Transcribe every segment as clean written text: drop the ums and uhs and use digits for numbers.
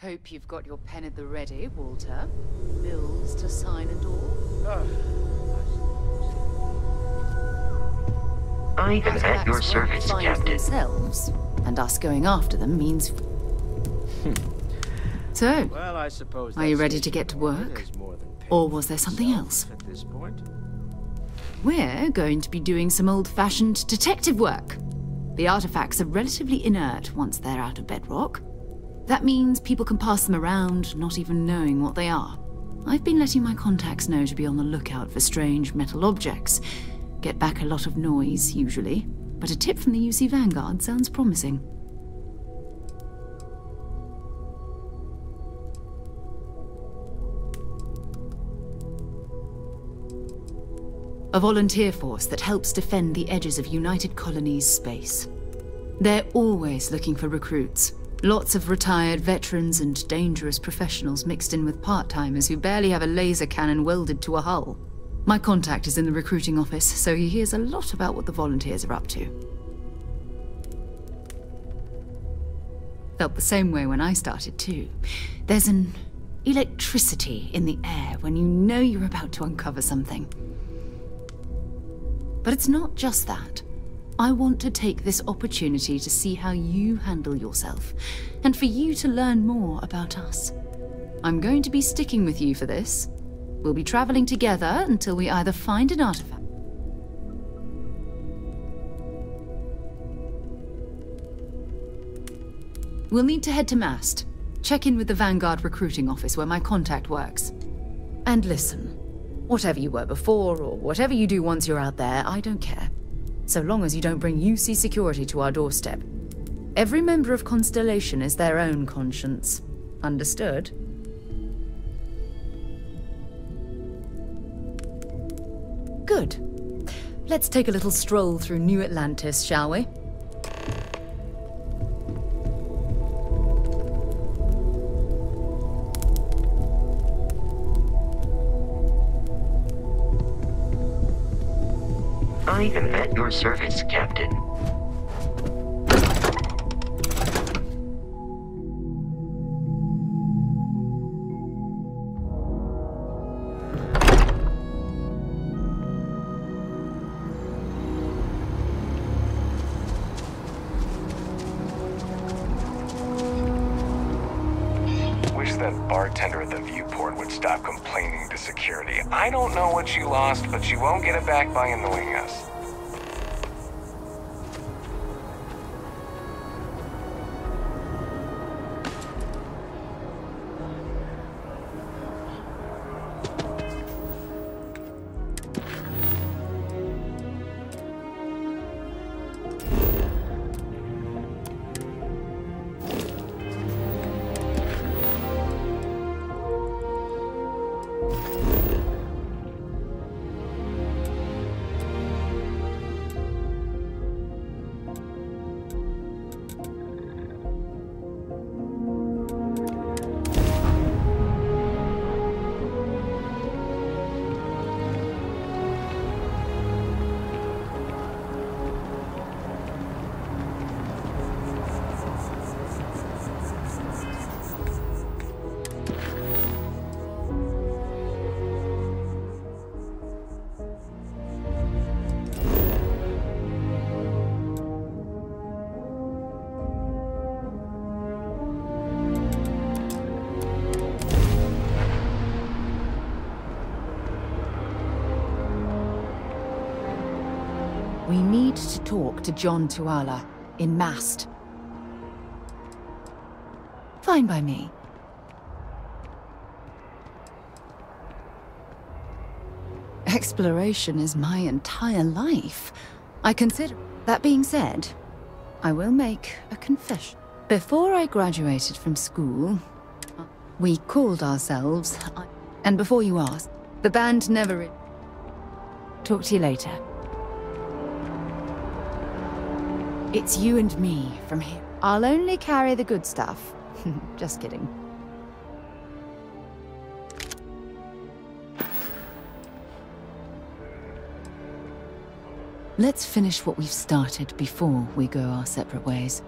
Hope you've got your pen at the ready, Walter. Bills to sign and all. I am at your service, Captain. Themselves, and us going after them means... So, Well, I suppose are you ready to get to work? Or was there something else? At this point? We're going to be doing some old-fashioned detective work. The artifacts are relatively inert once they're out of bedrock. That means people can pass them around, not even knowing what they are. I've been letting my contacts know to be on the lookout for strange metal objects. Get back a lot of noise, usually, but a tip from the UC Vanguard sounds promising. A volunteer force that helps defend the edges of United Colonies space. They're always looking for recruits. Lots of retired veterans and dangerous professionals mixed in with part-timers who barely have a laser cannon welded to a hull. My contact is in the recruiting office, so he hears a lot about what the volunteers are up to. Felt the same way when I started too. There's an electricity in the air when you know you're about to uncover something. But it's not just that. I want to take this opportunity to see how you handle yourself, and for you to learn more about us. I'm going to be sticking with you for this. We'll be traveling together until we either find an artifact. We'll need to head to Mast. Check in with the Vanguard recruiting office where my contact works. And listen. Whatever you were before, or whatever you do once you're out there, I don't care. So long as you don't bring UC security to our doorstep. Every member of Constellation is their own conscience. Understood? Good. Let's take a little stroll through New Atlantis, shall we? I am at your service, Captain. Wish that bartender at the viewport would stop complaining to security. I don't know what you lost, but you won't get it back by annoying us. We need to talk to John Tuala in Mast. Fine by me. Exploration is my entire life. I consider... That being said, I will make a confession. Before I graduated from school, we called ourselves... And before you ask, the band never... Talk to you later. It's you and me from here. I'll only carry the good stuff. Just kidding. Let's finish what we've started before we go our separate ways.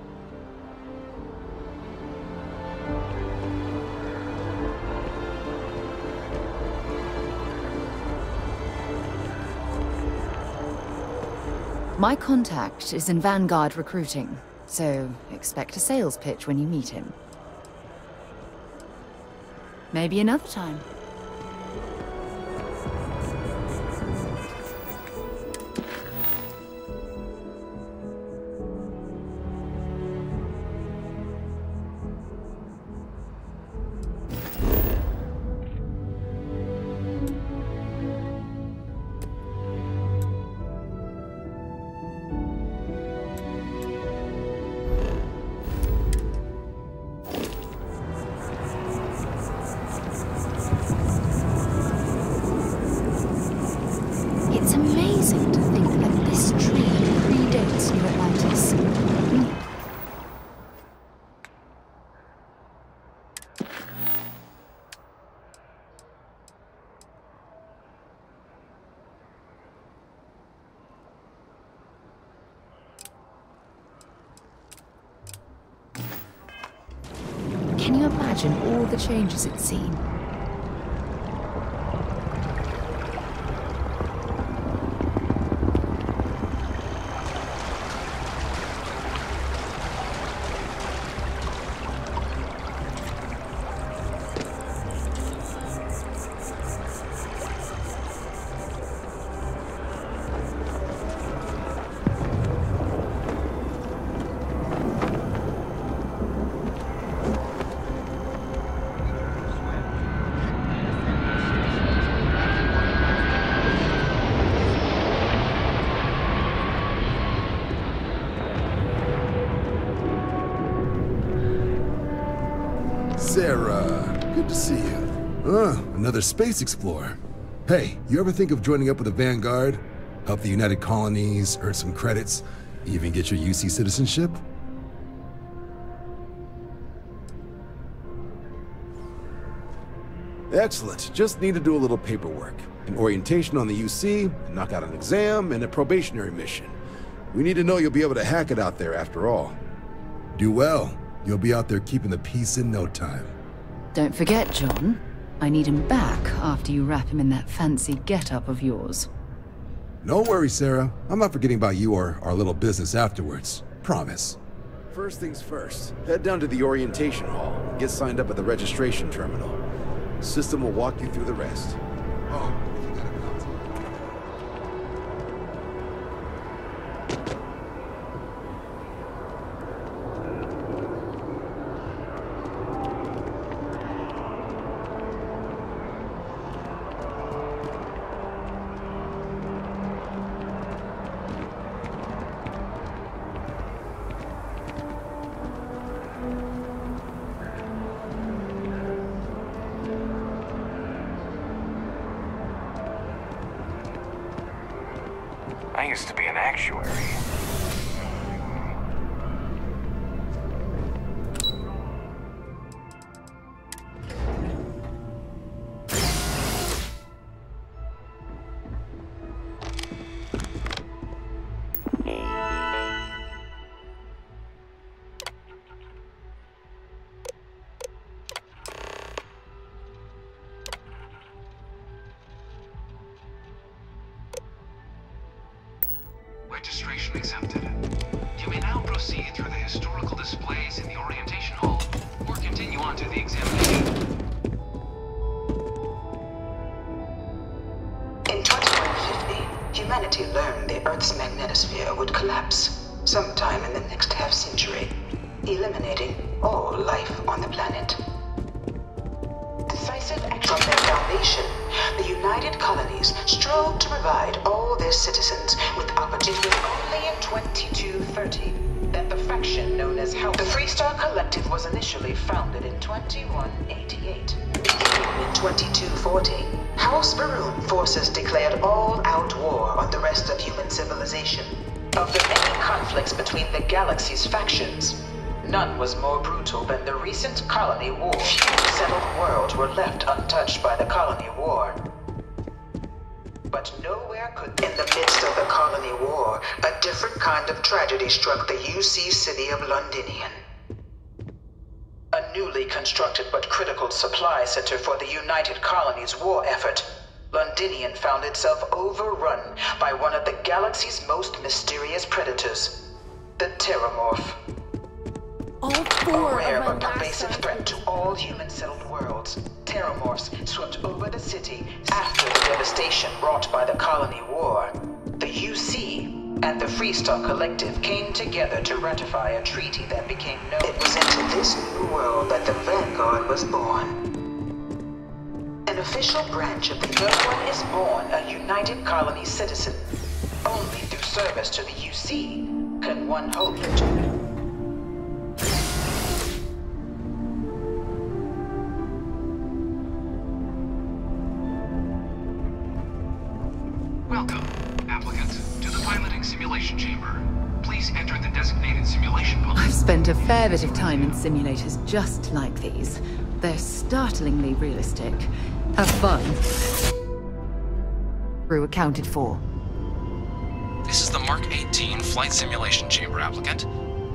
My contact is in Vanguard recruiting, so expect a sales pitch when you meet him. Maybe another time. It's amazing to think that this tree predates New Atlantis. Can you imagine all the changes it's seen? Sarah, good to see you. Another space explorer. Hey, you ever think of joining up with the Vanguard? Help the United Colonies, earn some credits, even get your UC citizenship? Excellent. Just need to do a little paperwork. An orientation on the UC, knock out an exam, and a probationary mission. We need to know you'll be able to hack it out there after all. Do well. You'll be out there keeping the peace in no time. Don't forget, John. I need him back after you wrap him in that fancy get-up of yours. No worries, Sarah. I'm not forgetting about you or our little business afterwards. Promise. First things first, head down to the orientation hall. Get signed up at the registration terminal. System will walk you through the rest. Oh. I used to be an actuary. Registration accepted. You may now proceed through the historical displays in the orientation hall, or continue on to the examination. In 2150, humanity learned the Earth's magnetosphere would collapse sometime in the next half-century, eliminating all life on the planet. Decisive action. From their foundation, the United Colonies strove to provide all their citizens with opportunity. It was only in 2230 that the faction known as the Freestar Collective was initially founded in 2188. In 2240, House Varun forces declared all-out war on the rest of human civilization. Of the many conflicts between the galaxy's factions, none was more brutal than the recent colony war. Few settled worlds were left untouched by the colony war. But nowhere could... In the midst of the colony war, a different kind of tragedy struck the UC city of Londinian. A newly constructed but critical supply center for the United Colonies' war effort Londinian found itself overrun by one of the galaxy's most mysterious predators, the Terramorph. All A four rare of our but last pervasive threat to all human-settled worlds, Terramorphs swept over the city after the devastation wrought by the Colony War. The UC and the Freestar Collective came together to ratify a treaty that became known. It was into this new world that the Vanguard was born. An official branch of the No One is Born a United Colony citizen. Only through service to the UC can one hope to... Welcome, applicant, to the piloting simulation chamber. Please enter the designated simulation box. I've spent a fair bit of time in simulators just like these. They're startlingly realistic. Have fun. Crew accounted for. This is the Mark 18 Flight Simulation Chamber, applicant.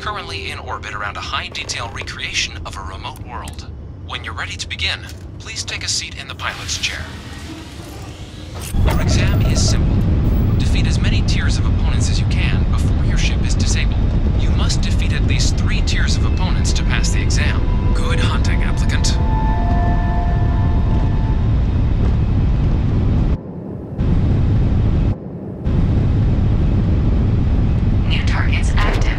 Currently in orbit around a high-detail recreation of a remote world. When you're ready to begin, please take a seat in the pilot's chair. Your exam is simple. Defeat as many tiers of opponents as you can before your ship is disabled. You must defeat at least 3 tiers of opponents to pass the exam. Good hunting, applicant. New targets active.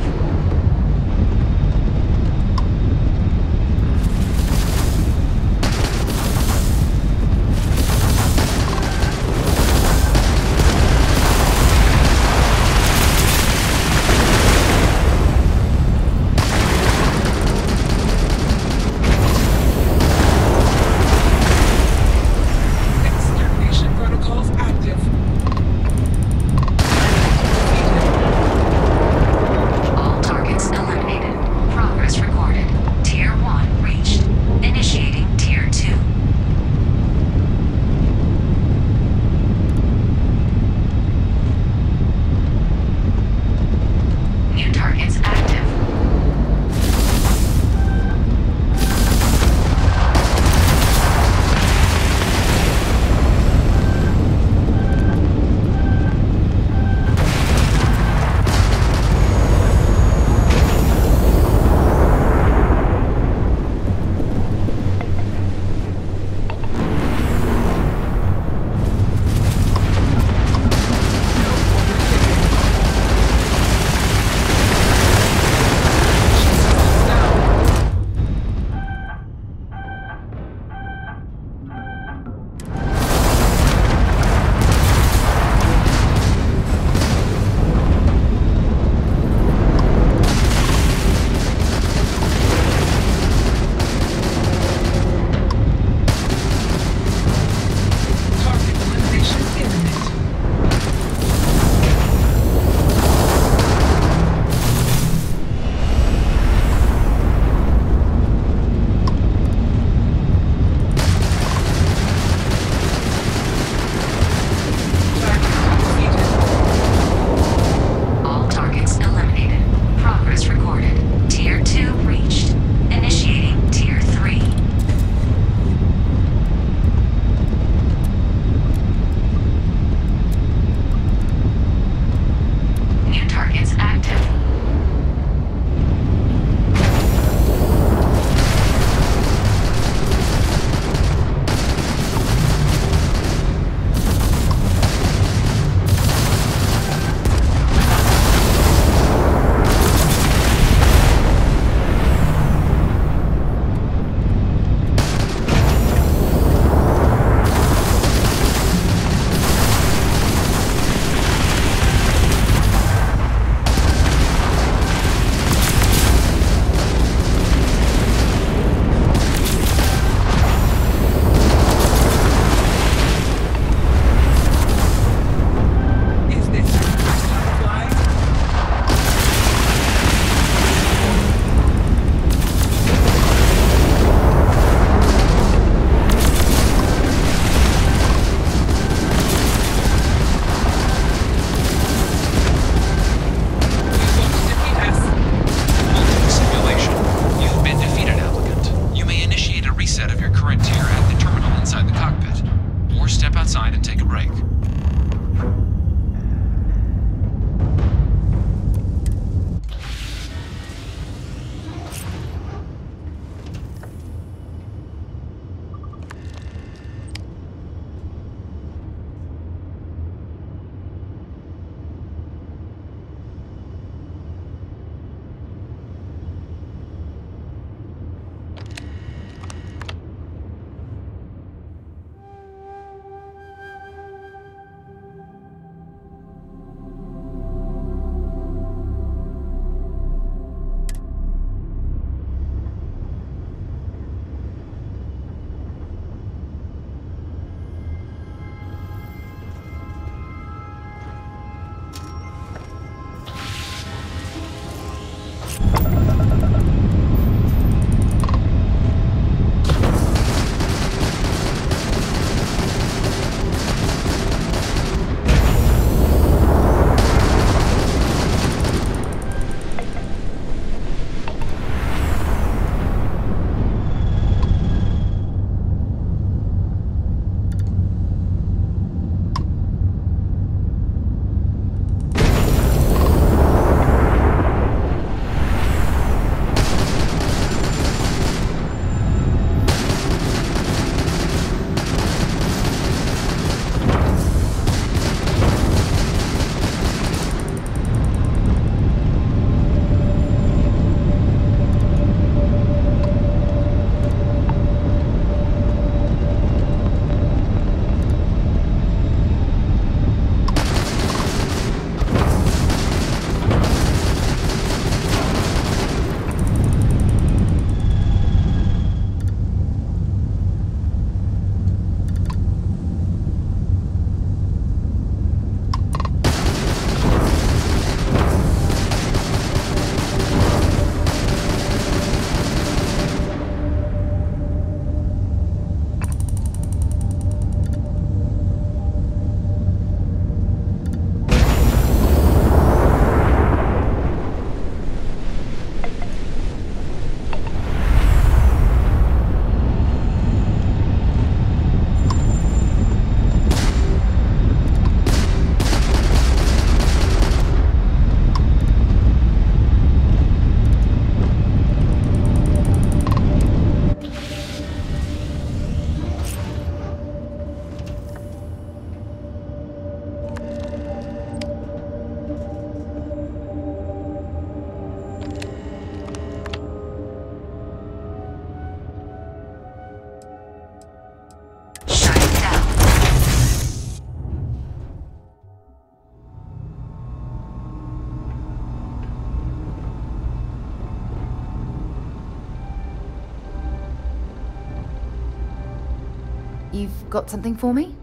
You've got something for me?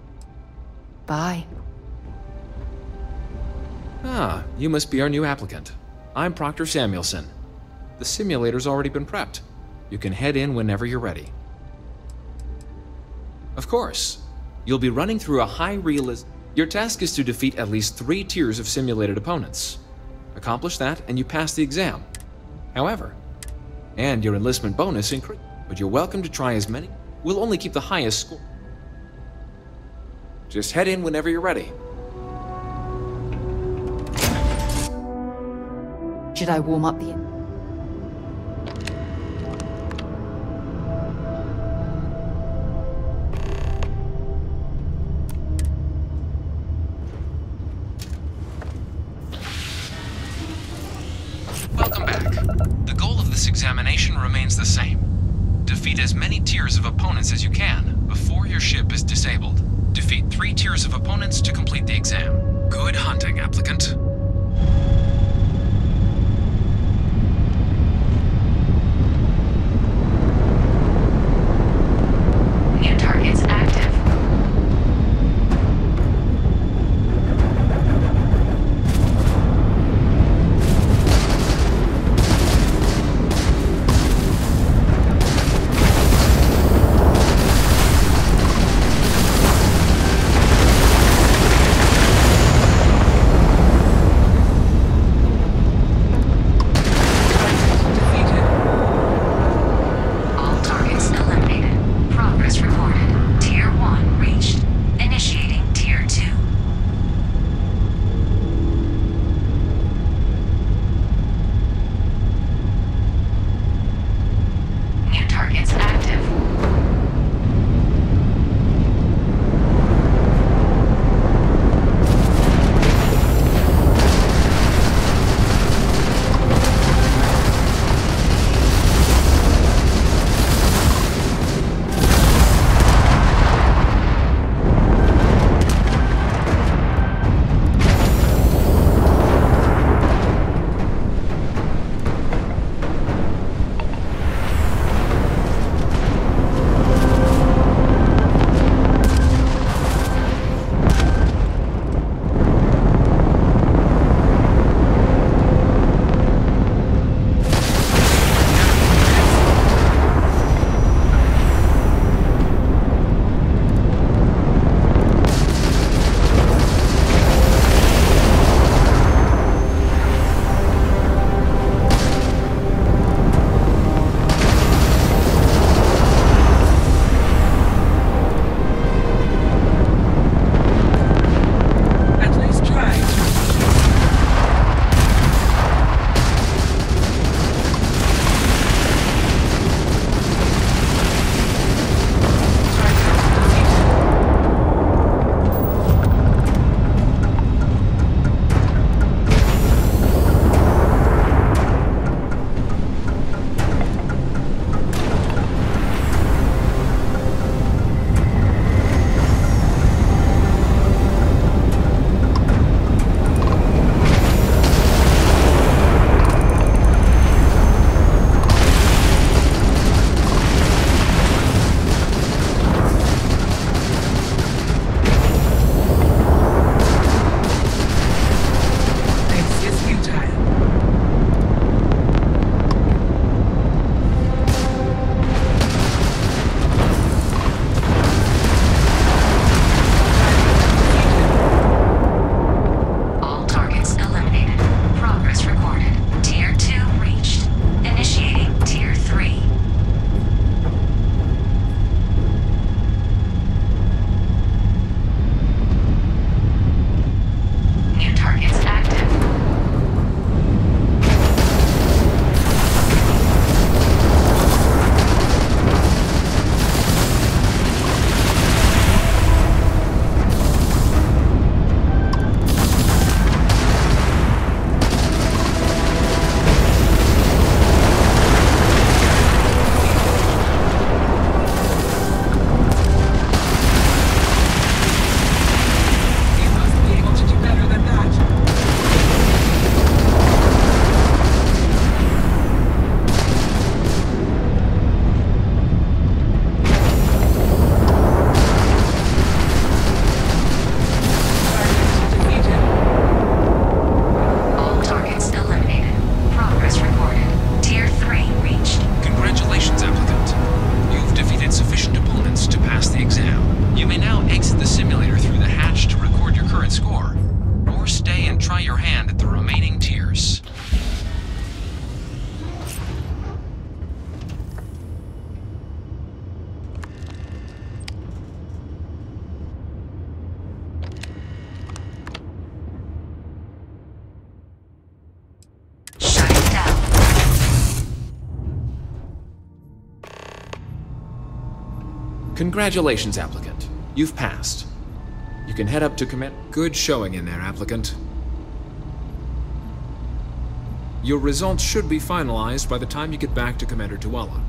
Bye. Ah, you must be our new applicant. I'm Proctor Samuelson. The simulator's already been prepped. You can head in whenever you're ready. Of course. You'll be running through a high realism. Your task is to defeat at least 3 tiers of simulated opponents. Accomplish that, and you pass the exam. However, and your enlistment bonus increases. But you're welcome to try as many. We'll only keep the highest score. Just head in whenever you're ready. Should I warm up the... Welcome back. The goal of this examination remains the same. Defeat as many tiers of opponents as you can before your ship is disabled. Defeat 3 tiers of opponents to complete the exam. Good hunting, applicant. New targets active. Congratulations, applicant. You've passed. You can head up to commit. Good showing in there, applicant. Your results should be finalized by the time you get back to Commander Tuala.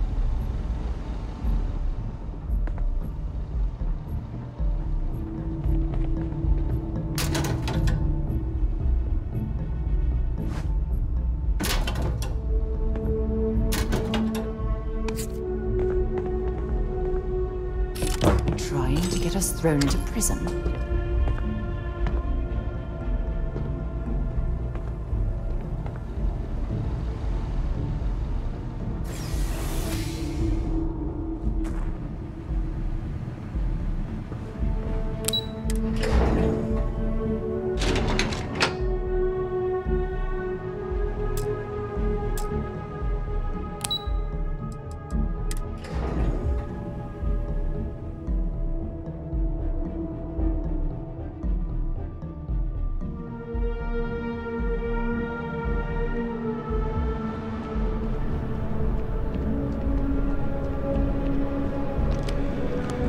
Trying to get us thrown into prison.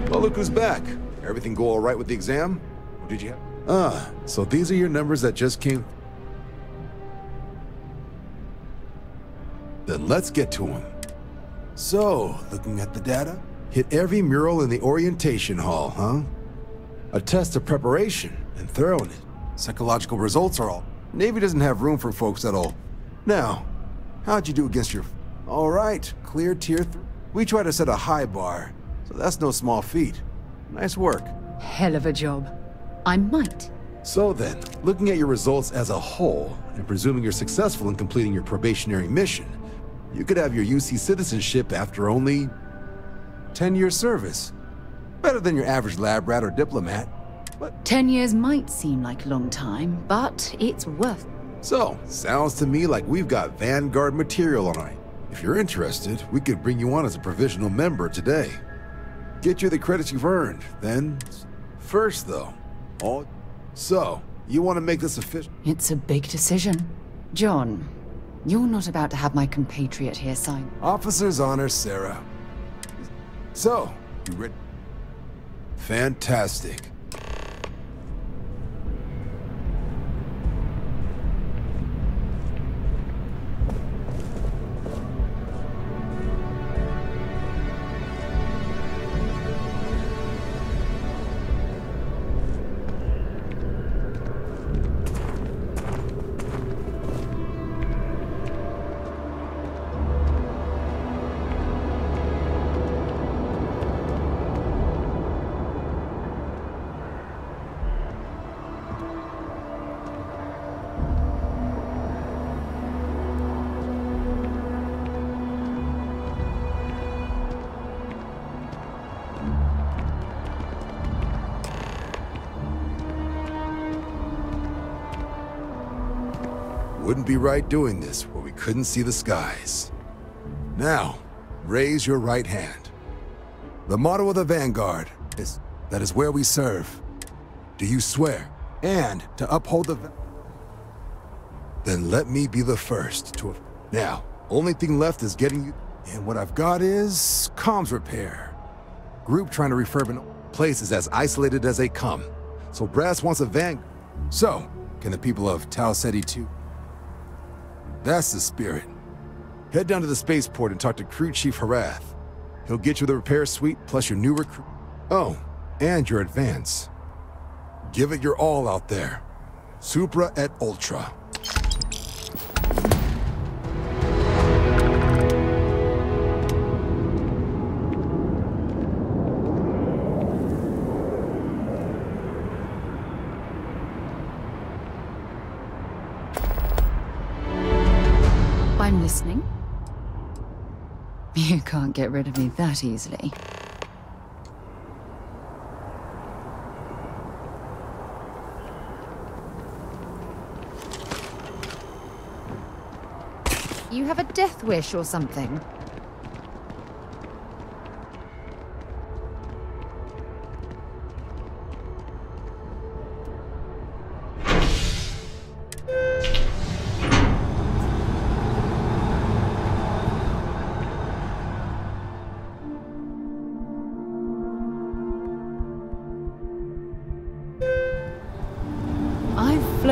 Well, look who's back. Everything go all right with the exam? Or did you have... so these are your numbers that just came... Then let's get to them. So, looking at the data, hit every mural in the orientation hall, huh? A test of preparation and thoroughness. Psychological results are all... Navy doesn't have room for folks at all. Now, how'd you do against your... All right, clear tier 3. We try to set a high bar, so that's no small feat. Nice work. Hell of a job. I might. So then, looking at your results as a whole, and presuming you're successful in completing your probationary mission, you could have your UC citizenship after only 10 years service. Better than your average lab rat or diplomat, but... 10 years might seem like a long time, but it's worth it. So, sounds to me like we've got Vanguard material on it. If you're interested, we could bring you on as a provisional member today. Get you the credits you've earned, then... First, though, So, you want to make this official? It's a big decision. John, you're not about to have my compatriot here sign. Officer's honor, Sarah. So, you ready? Fantastic. Wouldn't be right doing this where we couldn't see the skies. Now, raise your right hand. The motto of the Vanguard is, that is where we serve. Do you swear? And to uphold the... Then let me be the first to... Now, only thing left is getting you... And what I've got is... comms repair. Group trying to refurb an place is as isolated as they come. So Brass wants a Vanguard. So, can the people of Tau Ceti 2... That's the spirit. Head down to the spaceport and talk to Crew Chief Harath. He'll get you the repair suite plus your new recruit. Oh, and your advance. Give it your all out there. Supra et Ultra. I'm listening. You can't get rid of me that easily. You have a death wish or something?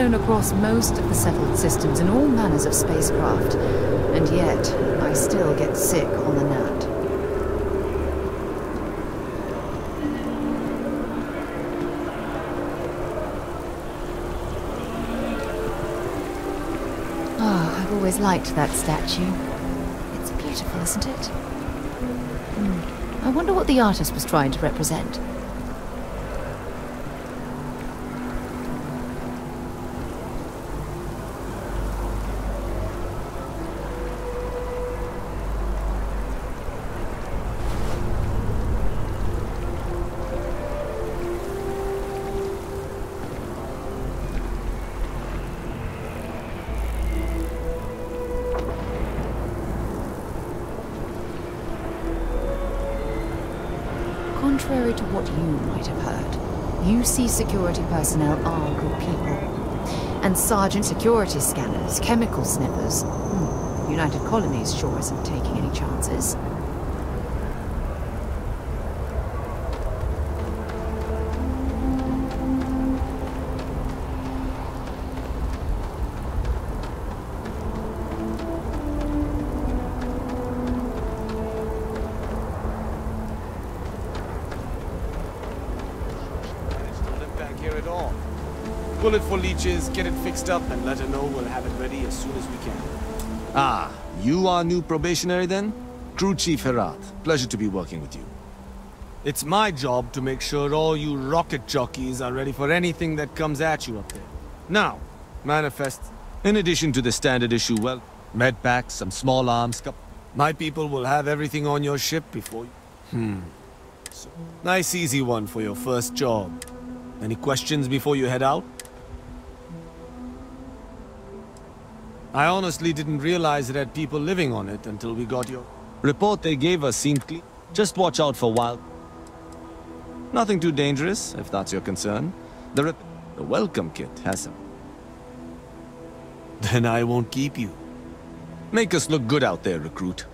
flown across most of the settled systems in all manners of spacecraft, and yet I still get sick on the gnat. Oh, I've always liked that statue. It's beautiful, isn't it? I wonder what the artist was trying to represent. Contrary to what you might have heard, UC security personnel are good people. And Sergeant security scanners, chemical sniffers. United Colonies sure isn't taking any chances. Pull it for leeches, get it fixed up, and let her know we'll have it ready as soon as we can. Ah, you are new probationary then? Crew Chief Herat. Pleasure to be working with you. It's my job to make sure all you rocket jockeys are ready for anything that comes at you up there. Now, manifest. In addition to the standard issue, well, med packs, some small arms, my people will have everything on your ship before you... So, nice easy one for your first job. Any questions before you head out? I honestly didn't realize it had people living on it until we got your... report they gave us seemed clean. Just watch out for wild... Nothing too dangerous, if that's your concern. The welcome kit has some. Then I won't keep you. Make us look good out there, recruit.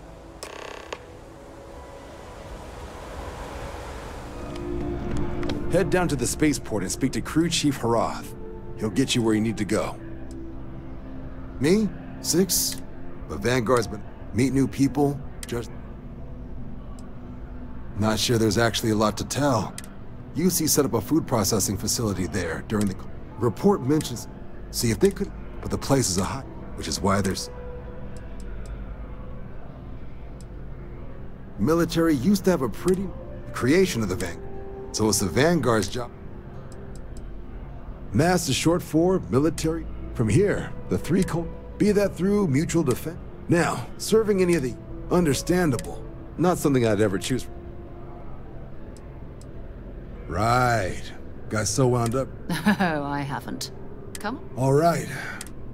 Head down to the spaceport and speak to Crew Chief Harath. He'll get you where you need to go. Me? 6? But Vanguard's been... meet new people, just... Not sure there's actually a lot to tell. UC set up a food processing facility there during the... Report mentions... See if they could... But the place is a hot... Which is why there's... Military used to have a pretty... creation of the Vanguard. So it's the Vanguard's job. MASS is short for military. From here, the 3 code, be that through mutual defense. Now, serving any of the understandable, not something I'd ever choose. Right. Got so wound up. Oh, I haven't. Come on. All right.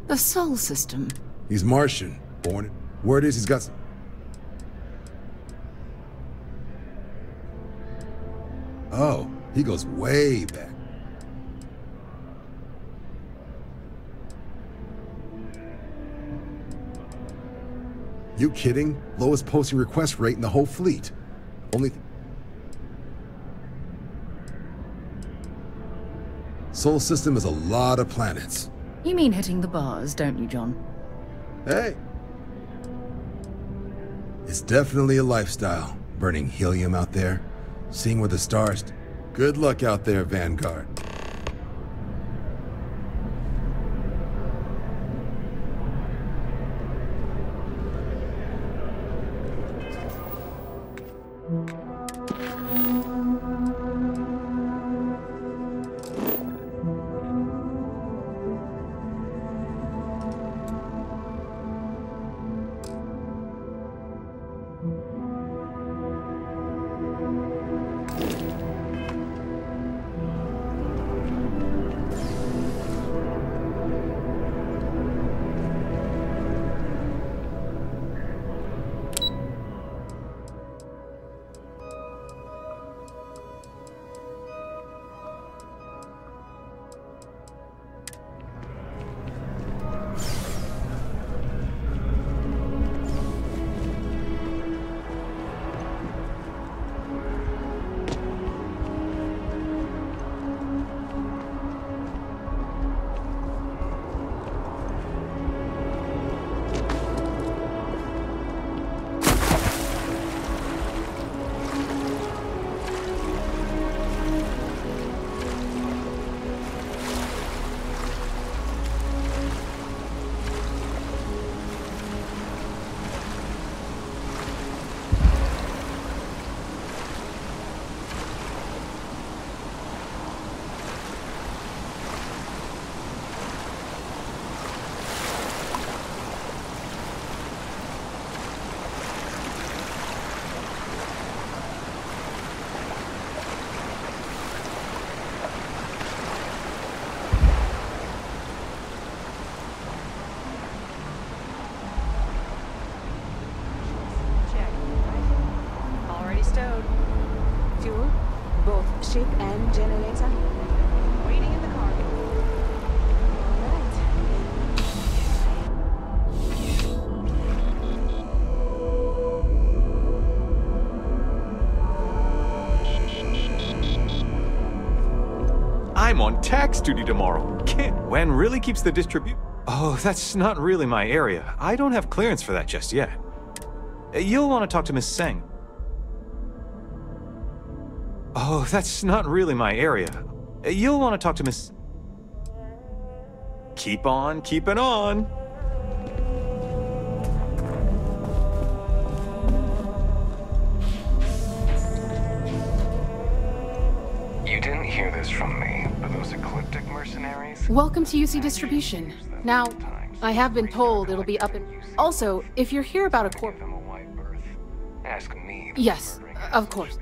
The Sol system. He's Martian. Born in... Word is he's got some... Oh, he goes way back. You kidding? Lowest posting request rate in the whole fleet. Only... Sol system is a lot of planets. You mean hitting the bars, don't you, John? Hey. It's definitely a lifestyle, burning helium out there, seeing where the stars... Good luck out there, Vanguard. Ship and generator. Waiting in the car. I'm on tax duty tomorrow. Wen really keeps the distribute. Oh, that's not really my area. I don't have clearance for that just yet. You'll want to talk to Miss Seng. Oh, that's not really my area. You'll want to talk to Miss... Keep on keeping on. You didn't hear this from me, but those ecliptic mercenaries... Welcome to UC Distribution. Now, I have been told it'll be up in... Also, if you're here about a corp... Ask me. Yes, of course.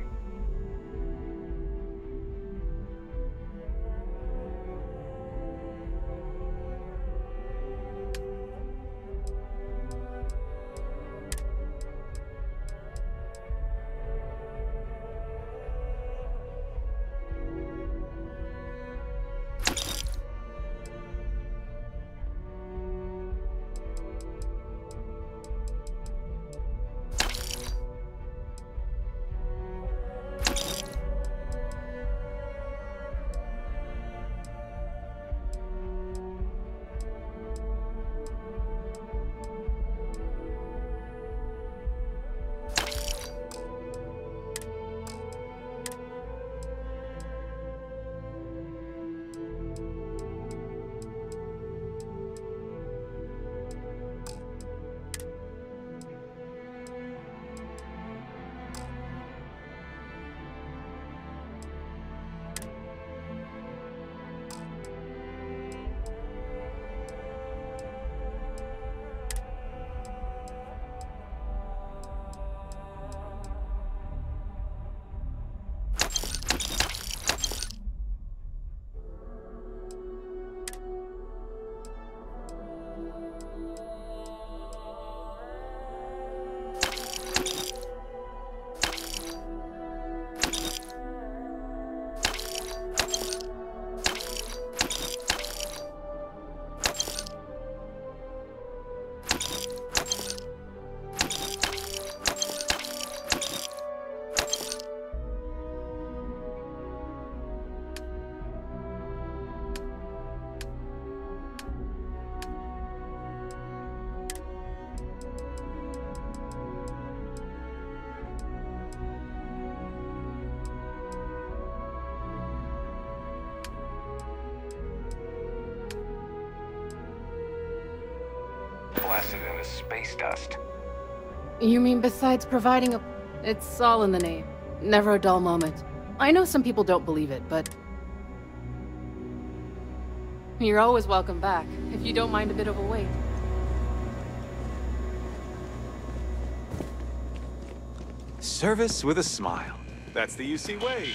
Blasted into space dust. You mean besides providing a... It's all in the name. Never a dull moment. I know some people don't believe it, but... You're always welcome back, if you don't mind a bit of a wait. Service with a smile. That's the UC way.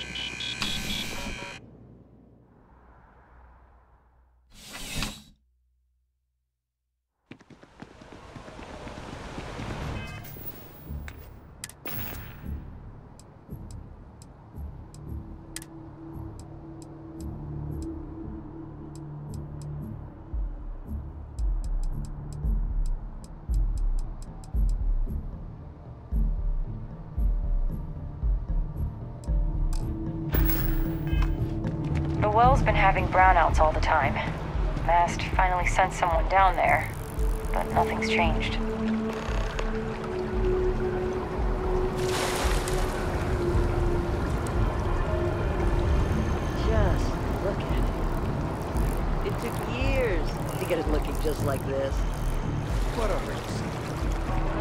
The well's been having brownouts all the time. Mast finally sent someone down there, but nothing's changed. Just look at it. It took years to get it looking just like this. What a risk.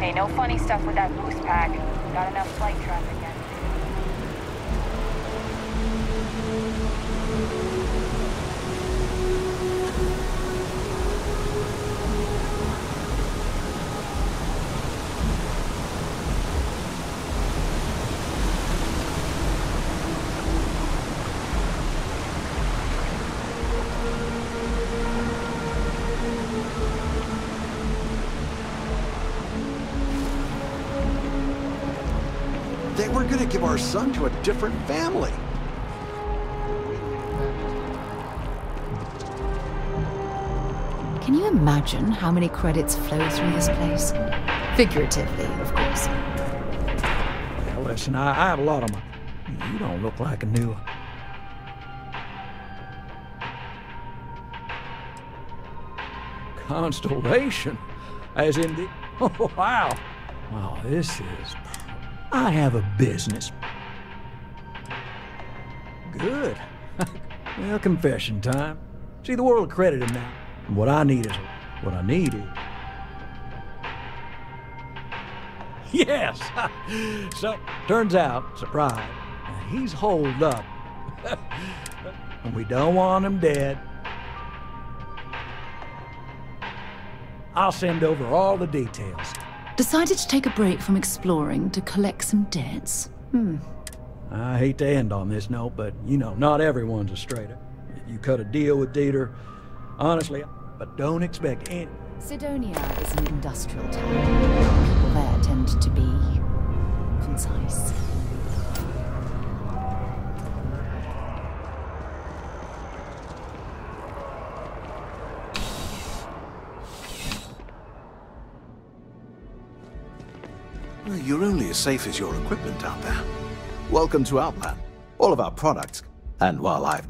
Hey, no funny stuff with that boost pack. Got enough flight traffic yet. They were gonna give our son to a different family. Can you imagine how many credits flow through this place? Figuratively, of course. Now listen, I have a lot on my... You don't look like a new... Constellation? As in the... Oh, wow. Wow, this is... I have a business. Good. Well, confession time. See, the world accredited now. What I need is... What I need is... Yes! So, turns out, surprise, he's holed up. And we don't want him dead. I'll send over all the details. Decided to take a break from exploring to collect some debts? I hate to end on this note, but, you know, not everyone's a straighter. You cut a deal with Dieter, honestly, but don't expect any... Sidonia is an industrial town. People there tend to be... concise. You're only as safe as your equipment out there. Welcome to Outland. All of our products, and while I've...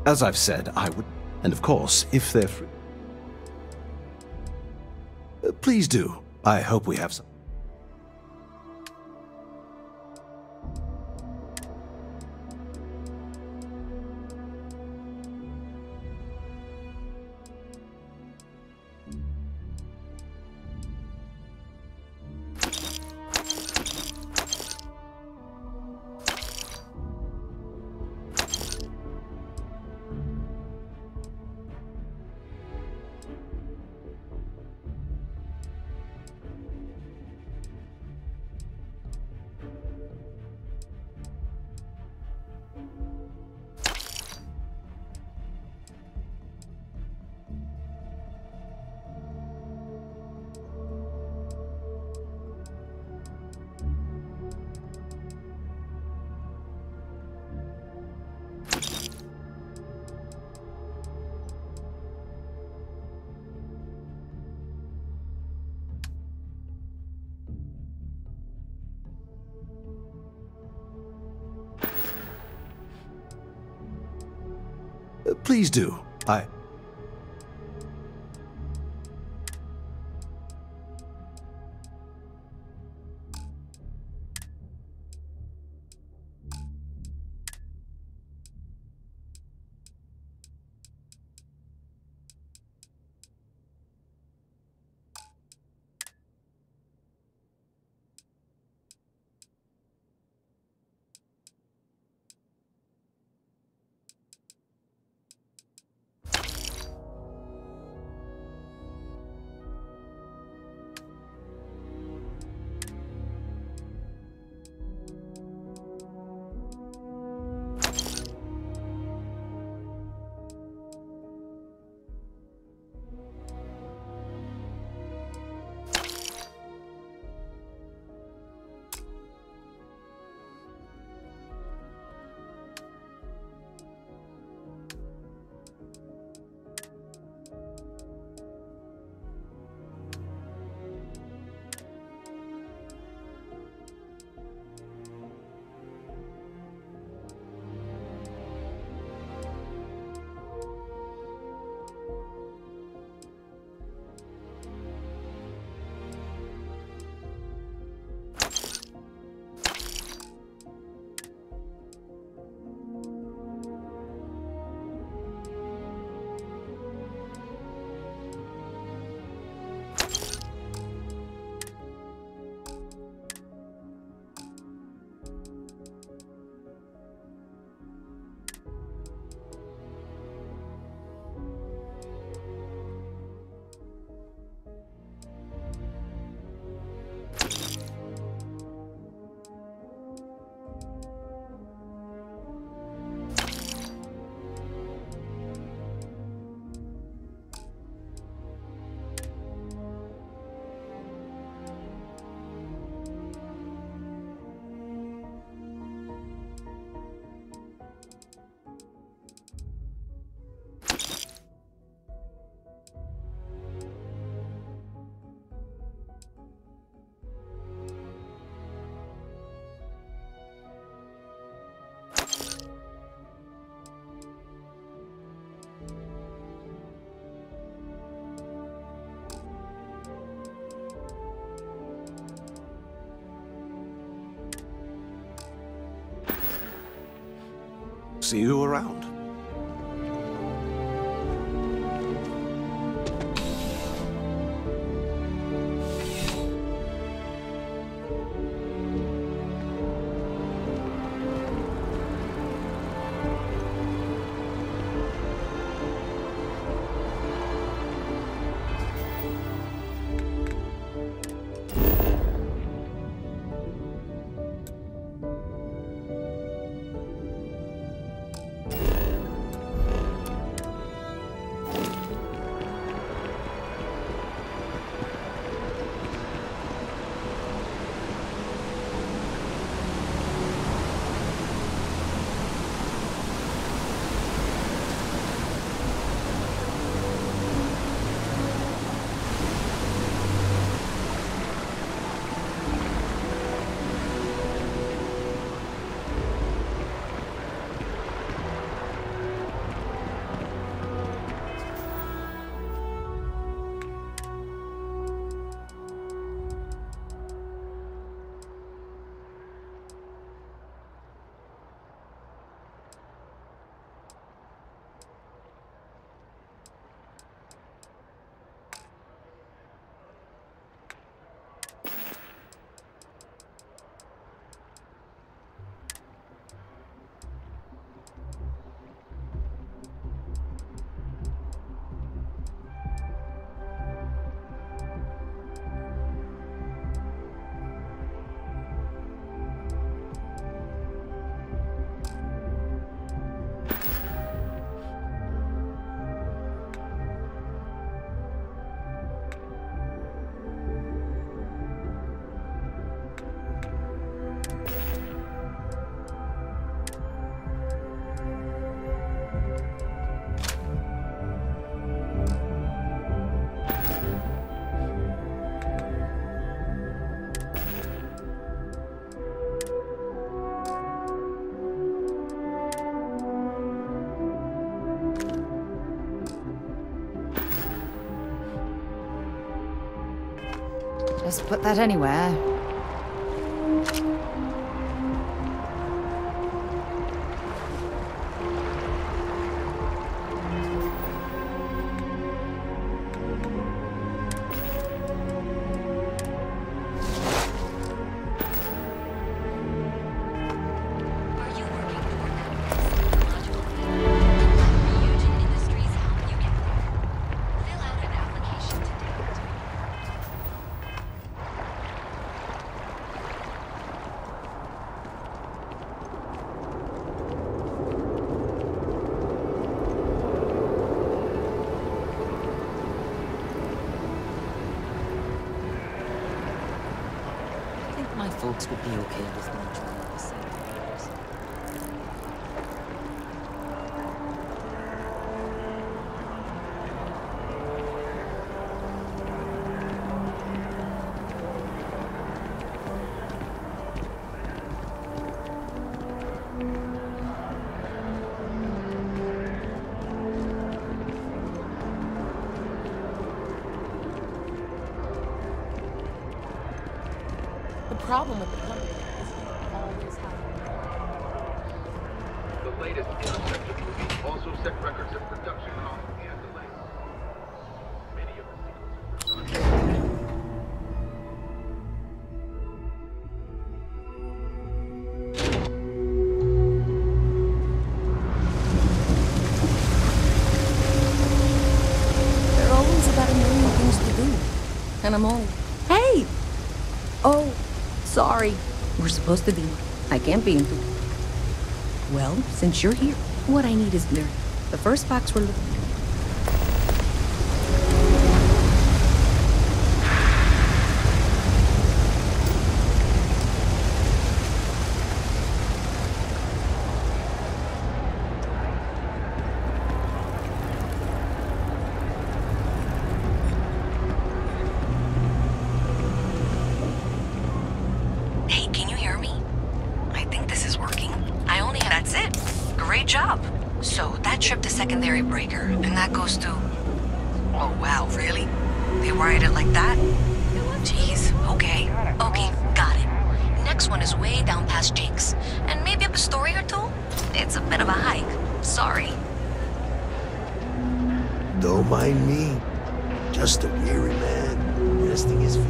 As I've said, I would... And of course, if they're free... Please do. I hope we have some... Please do. see you around. Just put that anywhere. My folks would be okay with me trying the same things. The problem with the company is you always have. The latest Interceptor movie also set records of production costs and delays. Many of the sequels. There are always about a million things to do. And I'm all, hey! Oh, sorry. We're supposed to be. I can't be into. Well, since you're here, what I need is clear. The first box we're looking at. Hey, can you hear me? I think this is working. I only have... That's it. Great job. So, that trip to secondary breaker, and that goes to... Oh, wow, really? They wired it like that? Jeez, okay. Okay, got it. Next next one is way down past Jake's. And maybe up a story or two? It's a bit of a hike. Sorry. Don't mind me. Just a weary man, resting his feet.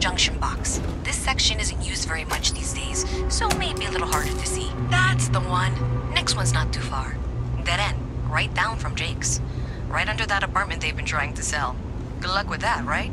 Junction box. This section isn't used very much these days, so maybe a little harder to see. That's the one. Next one's not too far. Dead end, right down from Jake's. Right under that apartment they've been trying to sell. Good luck with that, right?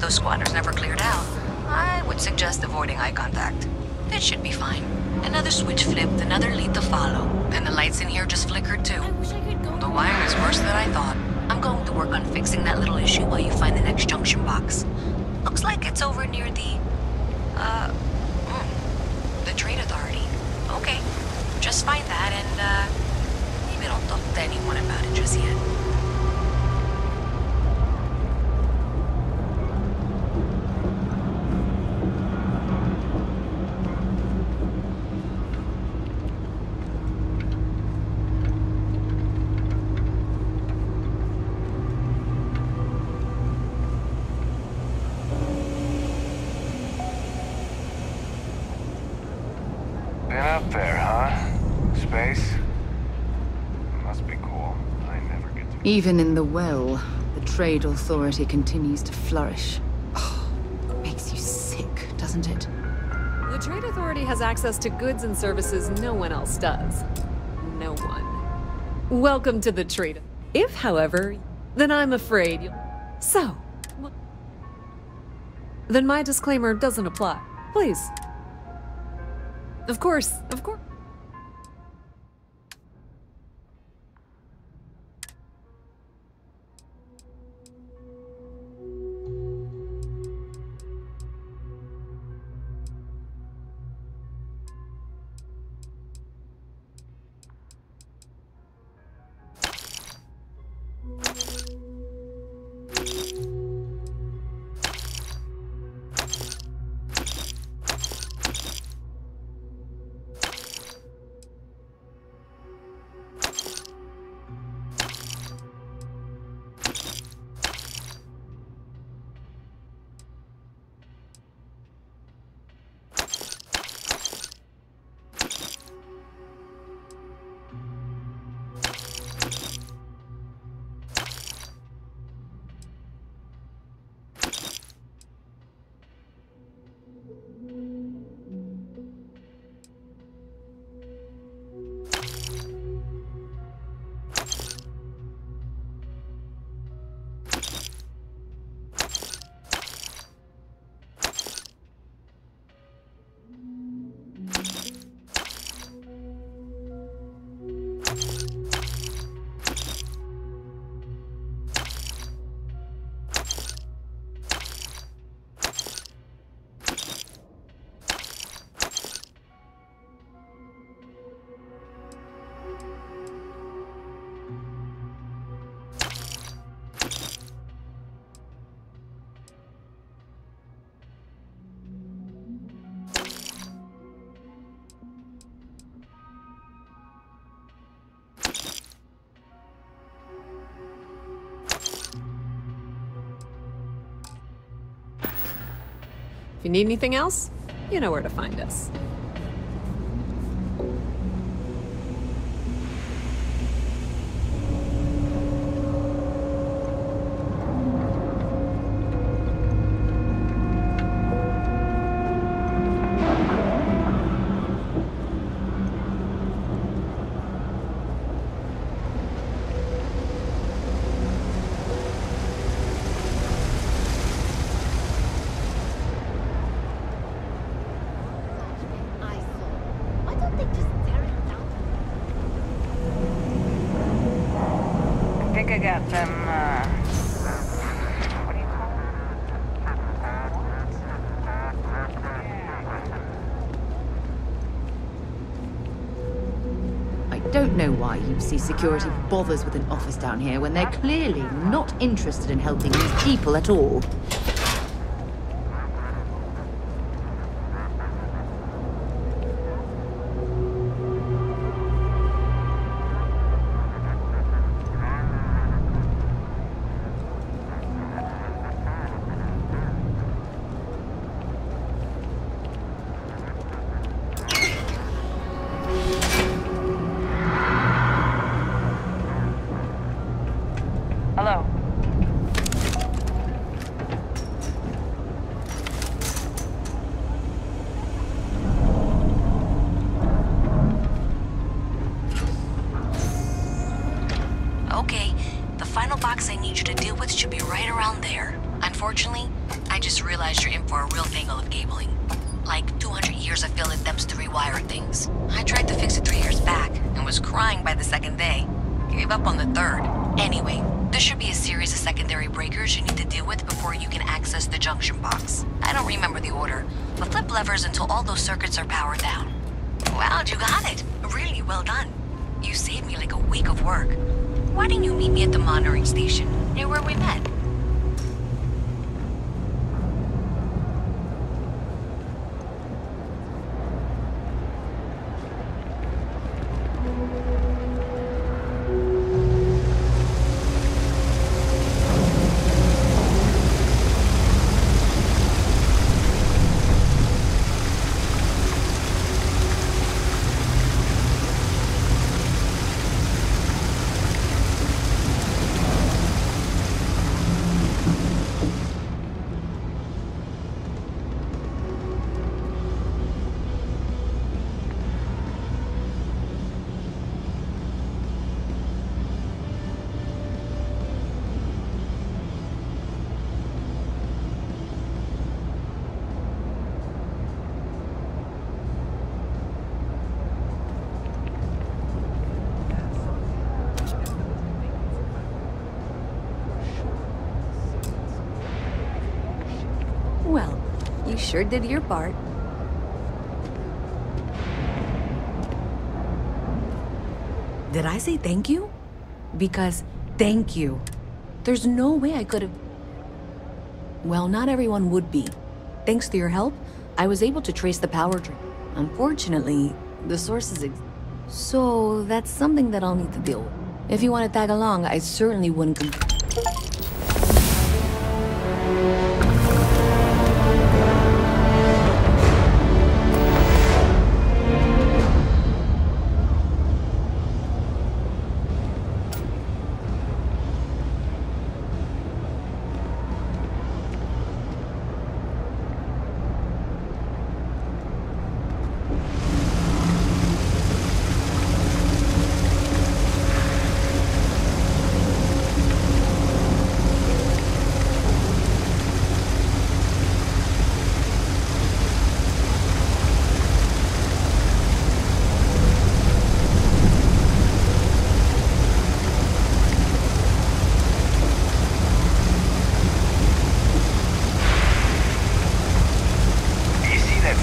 Squatters never cleared out, I would suggest avoiding eye contact. It should be fine. Another switch flipped, another lead to follow, and the lights in here just flickered too. The wiring is worse than I thought. I'm going to work on fixing that little issue while you find the next junction box. Looks like it's over near the Trade Authority. Okay, just find that and maybe don't talk to anyone about it just yet. Been up there, huh? Space? Must be cool. I never get to... Even in the well, the Trade Authority continues to flourish. Oh, it makes you sick, doesn't it? The Trade Authority has access to goods and services no one else does. No one. Welcome to the Trade. If, however, then I'm afraid you'll... So... Then my disclaimer doesn't apply. Please. Of course, of course. If you need anything else, you know where to find us. think I got them, what do you call I don't know why UC Security bothers with an office down here when they're clearly not interested in helping these people at all. Hello. Okay, the final box I need you to deal with should be right around there. Unfortunately, I just realized you're in for a real tangle of cabling. Like 200 years of field attempts to rewire things. I tried to fix it 3 years back and was crying by the second day. Gave up on the third. Anyway, there should be a series of secondary breakers you need to deal with before you can access the junction box. I don't remember the order, but flip levers until all those circuits are powered down. Wow, you got it! Really well done. You saved me like a week of work. Why didn't you meet me at the monitoring station, near where we met? Well, you sure did your part. Did I say thank you? Because thank you. There's no way I could have... Well, not everyone would be. Thanks to your help, I was able to trace the power drain. Unfortunately, the source is... So, that's something that I'll need to deal with. If you want to tag along, I certainly wouldn't...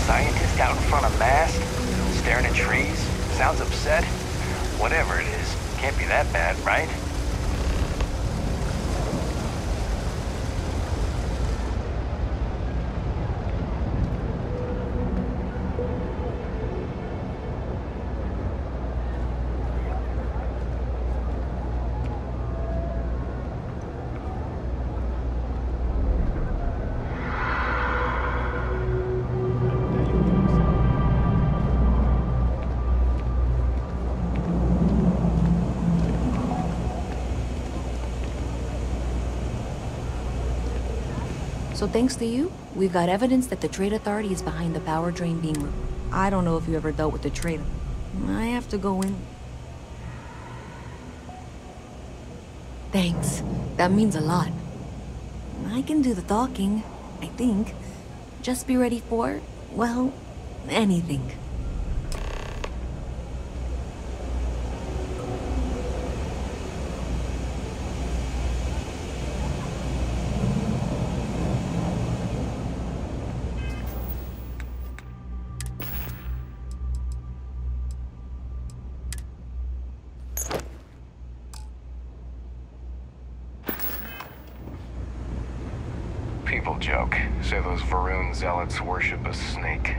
Scientist out in front of mast, staring at trees, sounds upset. Whatever it is, can't be that bad, right? So thanks to you, we've got evidence that the Trade Authority is behind the power drain being removed. I don't know if you ever dealt with the Trade. I have to go in. Thanks. That means a lot. I can do the talking, I think. Just be ready for, well, anything. People joke. Say those Varun zealots worship a snake.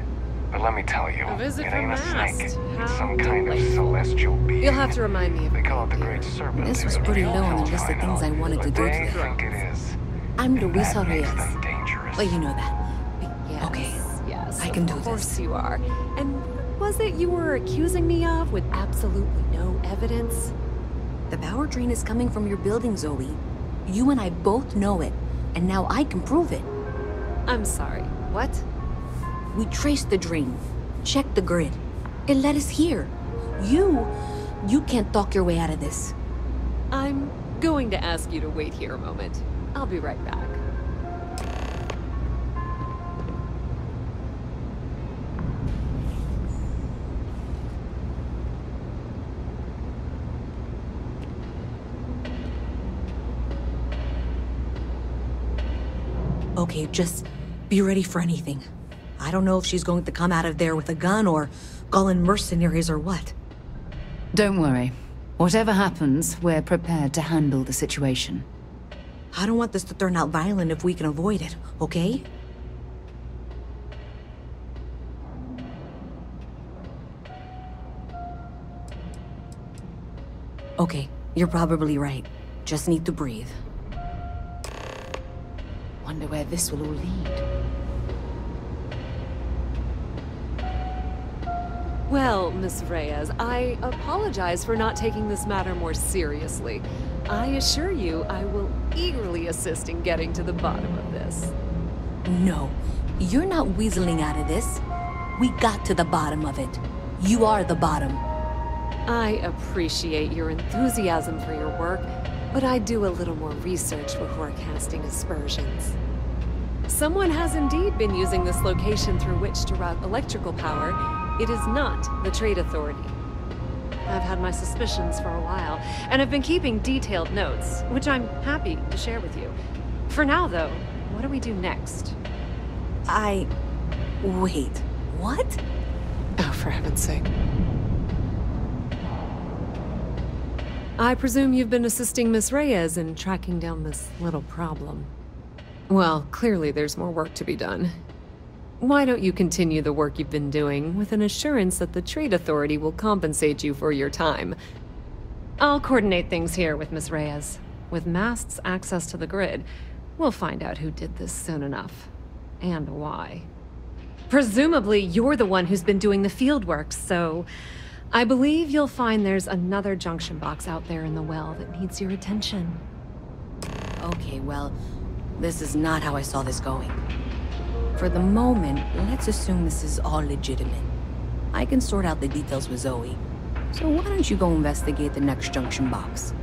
But let me tell you, A visit it from ain't a snake. Mast. It's How some kind of delightful. celestial being. You'll have to remind me of They call it the Great Serpent. This was pretty low on the list of things I wanted to do They today. think it is. I'm Luisa That makes Reyes. them dangerous. Well, you know that. Yes, Okay, yes, I can do of this. course you are. And what was it you were accusing me of with absolutely no evidence? The power drain is coming from your building, Zoe. You and I both know it, and now I can prove it. I'm sorry, what? We traced the drain, checked the grid. It led us here. You can't talk your way out of this. I'm going to ask you to wait here a moment. I'll be right back. Okay, just be ready for anything. I don't know if she's going to come out of there with a gun or call in mercenaries or what. Don't worry. Whatever happens, we're prepared to handle the situation. I don't want this to turn out violent if we can avoid it, okay? Okay, you're probably right. Just need to breathe. Wonder where this will all lead. Well, Miss Reyes, I apologize for not taking this matter more seriously. I assure you I will eagerly assist in getting to the bottom of this. No, you're not weaseling out of this. We got to the bottom of it. You are the bottom. I appreciate your enthusiasm for your work, but I do a little more research before casting aspersions. Someone has indeed been using this location through which to route electrical power. It is not the Trade Authority. I've had my suspicions for a while, and have been keeping detailed notes, which I'm happy to share with you. For now, though, what do we do next? Wait, what? Oh, for heaven's sake. I presume you've been assisting Miss Reyes in tracking down this little problem. Well, clearly there's more work to be done. Why don't you continue the work you've been doing with an assurance that the Trade Authority will compensate you for your time? I'll coordinate things here with Miss Reyes. With Mast's access to the grid, we'll find out who did this soon enough. And why. Presumably, you're the one who's been doing the field work, so I believe you'll find there's another junction box out there in the well that needs your attention. Okay, well, this is not how I saw this going. For the moment, let's assume this is all legitimate. I can sort out the details with Zoe. So why don't you go investigate the next junction box?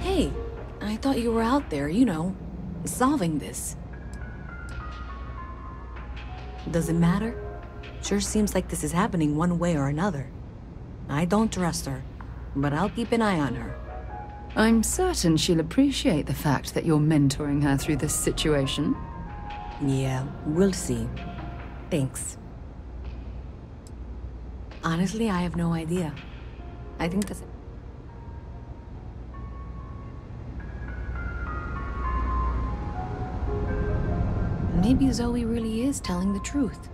Hey, I thought you were out there, you know, solving this. Does it matter? Sure seems like this is happening one way or another. I don't trust her, but I'll keep an eye on her. I'm certain she'll appreciate the fact that you're mentoring her through this situation. Yeah, we'll see. Thanks. Honestly, I have no idea. I think that's... Maybe Zoe really is telling the truth.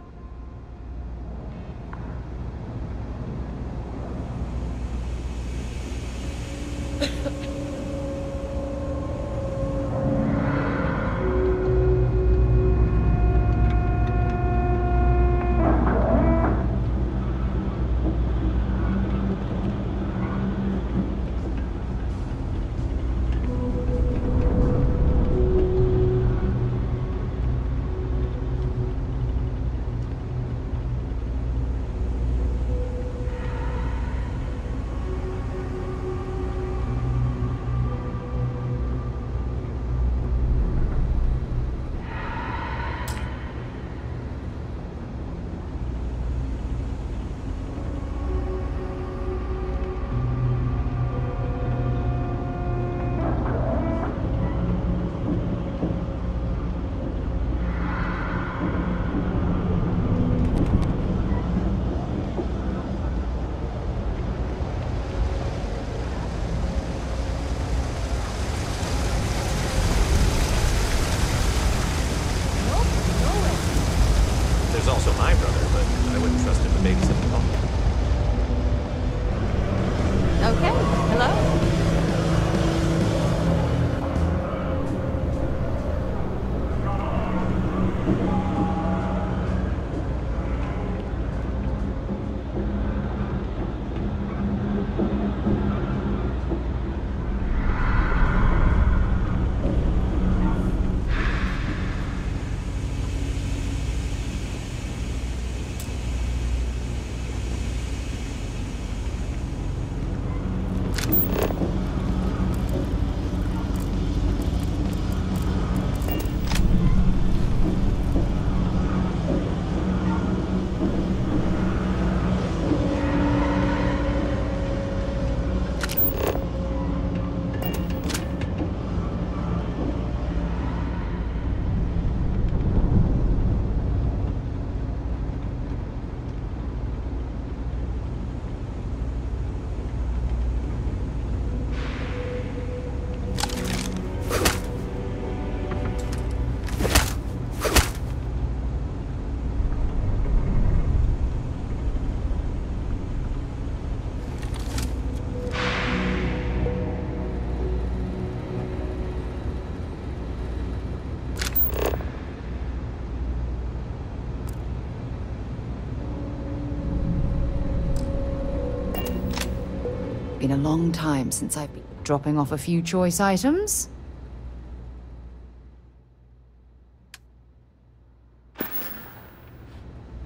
Been a long time since I've been dropping off a few choice items.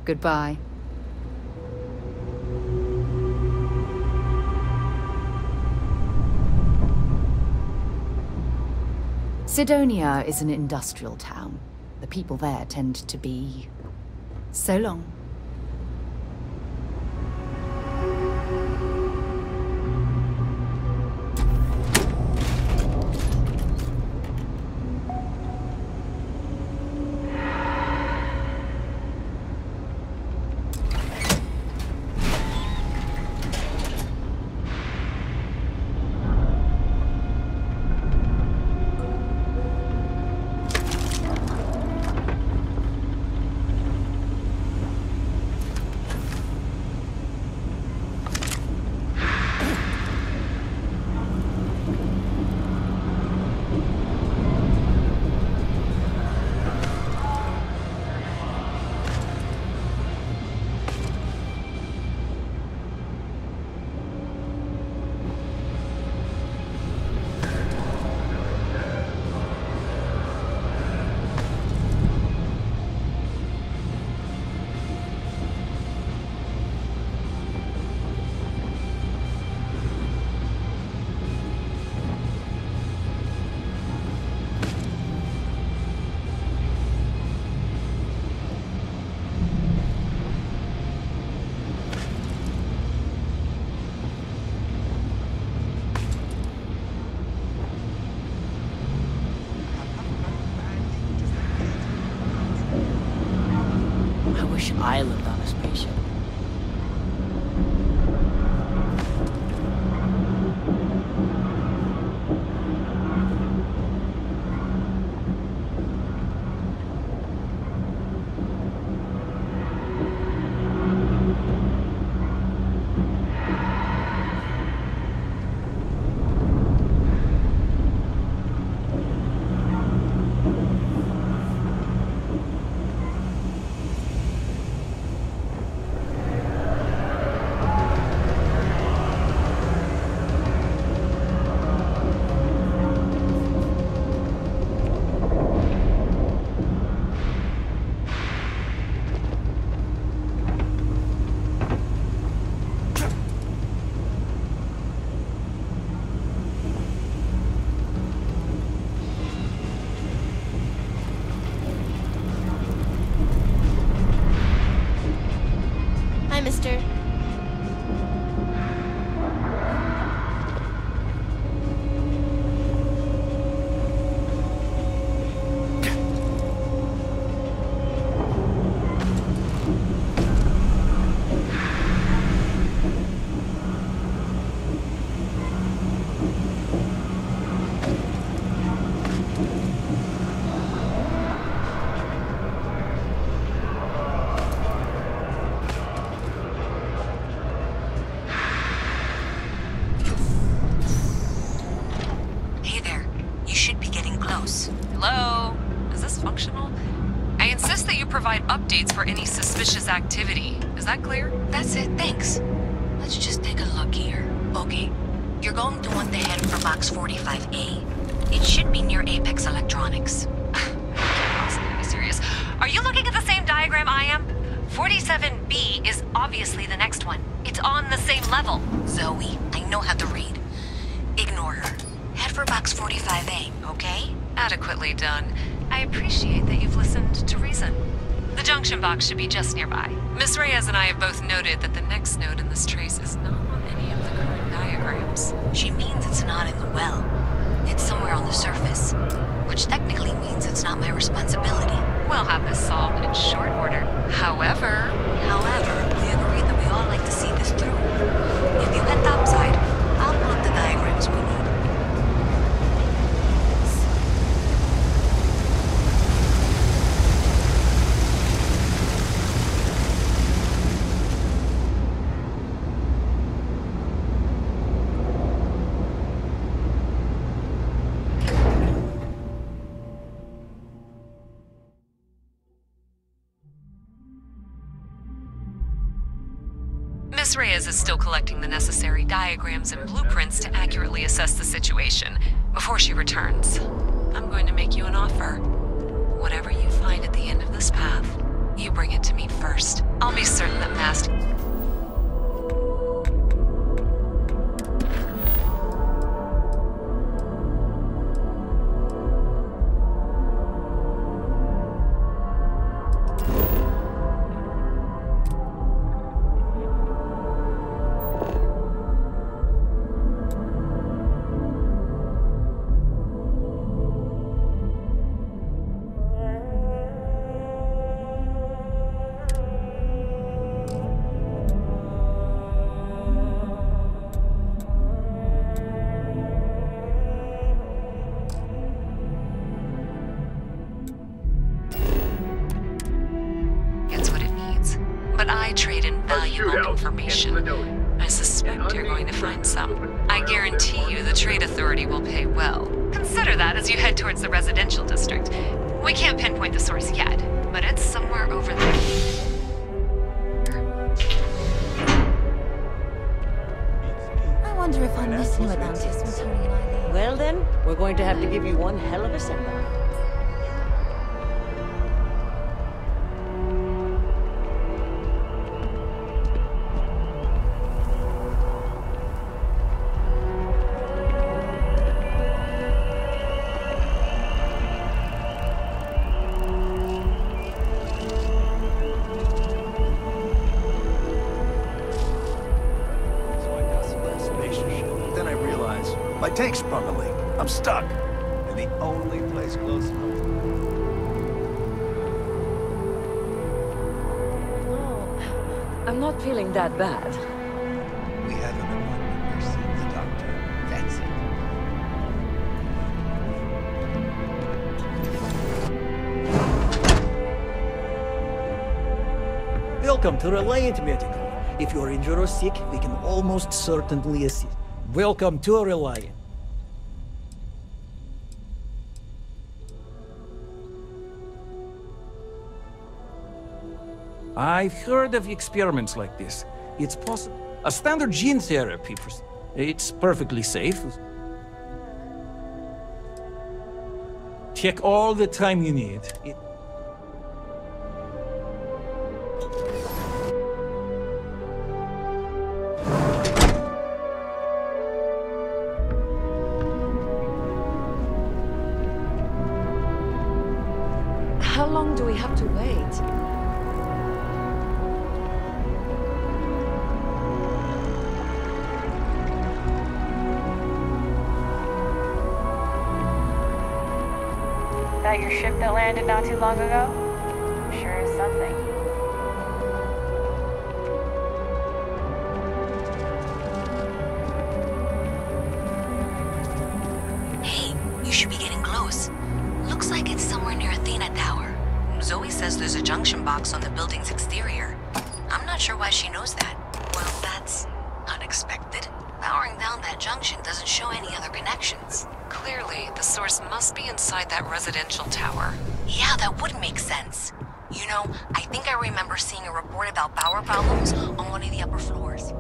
Goodbye. Sidonia is an industrial town. The people there tend to be... so long. I lived on a spaceship. Mister. Hello? Is this functional? I insist that you provide updates for any suspicious activity. Is that clear? That's it, thanks. Let's just take a look here. Okay, you're going to want to head for box 45A. It should be near Apex Electronics. Be serious. Are you looking at the same diagram I am? 47B is obviously the next one. It's on the same level. Zoe, I know how to read. Ignore her. Head for box 45A, okay? Adequately done. I appreciate that you've listened to reason. The junction box should be just nearby. Miss Reyes and I have both noted that the next node in this trace is not on any of the current diagrams. She means it's not in the well. It's somewhere on the surface. Which technically means it's not my responsibility. We'll have this solved in short order. However, we agreed that we all like to see this through. If you head topside, I'll pull up the diagrams we need. Miss Reyes is still collecting the necessary diagrams and blueprints to accurately assess the situation. Before she returns, I'm going to make you an offer. Whatever you find at the end of this path, you bring it to me first. I'll be certain that Mast... I suspect you're going to find some. I guarantee you the Trade Authority will pay well. Consider that as you head towards the residential district. We can't pinpoint the source yet, but it's somewhere over there. I wonder if I'm missing with Antis from Tony and Eileen. Well then, we're going to have to give you one hell of a send-off. My tank sprung a leak. I'm stuck. And the only place close enough. Oh, I'm not feeling that bad. We have an appointment. You're seeing the doctor. That's it. Welcome to Reliant Medical. If you're injured or sick, we can almost certainly assist. Welcome to Reliant. I've heard of experiments like this. It's possible. A standard gene therapy for... It's perfectly safe. Take all the time you need. How long do we have to wait? That your ship that landed not too long ago? Sure is something. Hey, you should be getting close. Looks like it's somewhere near Athena Tower. Zoe says there's a junction box on the building's exterior. I'm not sure why she knows that. Well, that's unexpected. Powering down that junction doesn't show any other connections. Clearly, the source must be inside that residential tower. Yeah, that would make sense. You know, I think I remember seeing a report about power problems on one of the upper floors.